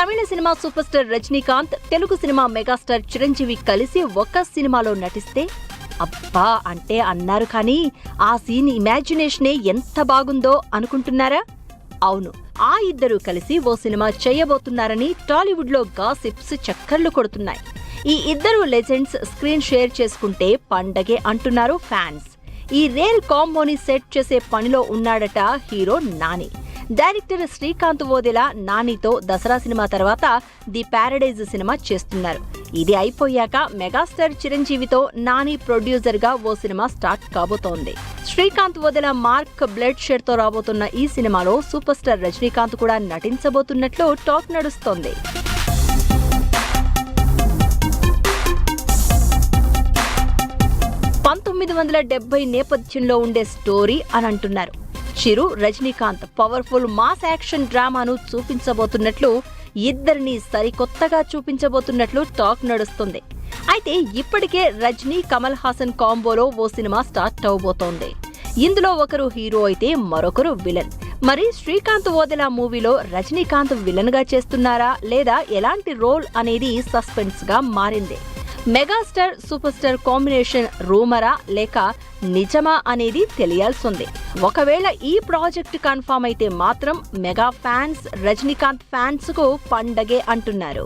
తమిళ cinema super star Rajinikanth, Telugu cinema megastar Chiranjeevi కలిసి ఒక్క సినిమాలో నటిస్తే అబ్బా అంటే అన్నారు కానీ ఆ సీన్ ఇమాజినేషనే ఎంత బాగుందో అనుకుంటున్నారా? అవును, ఆ ఇద్దరూ కలిసి ఓ సినిమా చేయబోతున్నారని టాలీవుడ్ లో గాసిప్స్ చక్కర్లు కొడుతున్నాయి. ఈ ఇద్దరు లెజెండ్స్ స్క్రీన్ షేర్ చేసుకుంటే పండగే అంటున్నారు ఫ్యాన్స్. ఈ రేర్ కాంబోని సెట్ చేసే పనిలో ఉన్నాడట హీరో నాని. డైరెక్టర్ శ్రీకాంత్ వోదెలా నానితో దసరా సినిమా తర్వాత ది ప్యారడైజ్ సినిమా చేస్తున్నారు. ఇది అయిపోయాక మెగాస్టార్ చిరంజీవితో నాని ప్రొడ్యూసర్ గా ఓ సినిమా స్టార్ట్ కాబోతోంది. శ్రీకాంత్ వోదెలా మార్క్ బ్లడ్ షెడ్ తో రాబోతున్న ఈ సినిమాలో సూపర్ స్టార్ రజనీకాంత్ కూడా నటించబోతున్నట్లు టాక్ నడుస్తోంది. 1970 నేపథ్యంలో ఉండే స్టోరీ అని అంటున్నారు. చిరు, రజనీకాంత్ పవర్ఫుల్ మాస్ యాక్షన్ డ్రామాను చూపించబోతున్నట్లు, ఇద్దరిని సరికొత్తగా చూపించబోతున్నట్లు టాక్ నడుస్తుంది. అయితే ఇప్పటికే రజనీ, కమల్ హాసన్ కాంబోలో ఓ సినిమా స్టార్ట్ అవబోతోంది. ఇందులో ఒకరు హీరో అయితే మరొకరు విలన్. మరి శ్రీకాంత్ వోదెలా మూవీలో రజనీకాంత్ విలన్ గా చేస్తున్నారా లేదా ఎలాంటి రోల్ అనేది సస్పెన్స్ గా మారింది. మెగాస్టార్ సూపర్ స్టార్ కాంబినేషన్ రూమరా లేక నిజమా అనేది తెలియాల్సింది. ఒకవేళ ఈ ప్రాజెక్ట్ కన్ఫర్మ్ అయితే మాత్రం మెగా ఫ్యాన్స్, రజనీకాంత్ ఫ్యాన్స్ కు పండగే అంటున్నారు.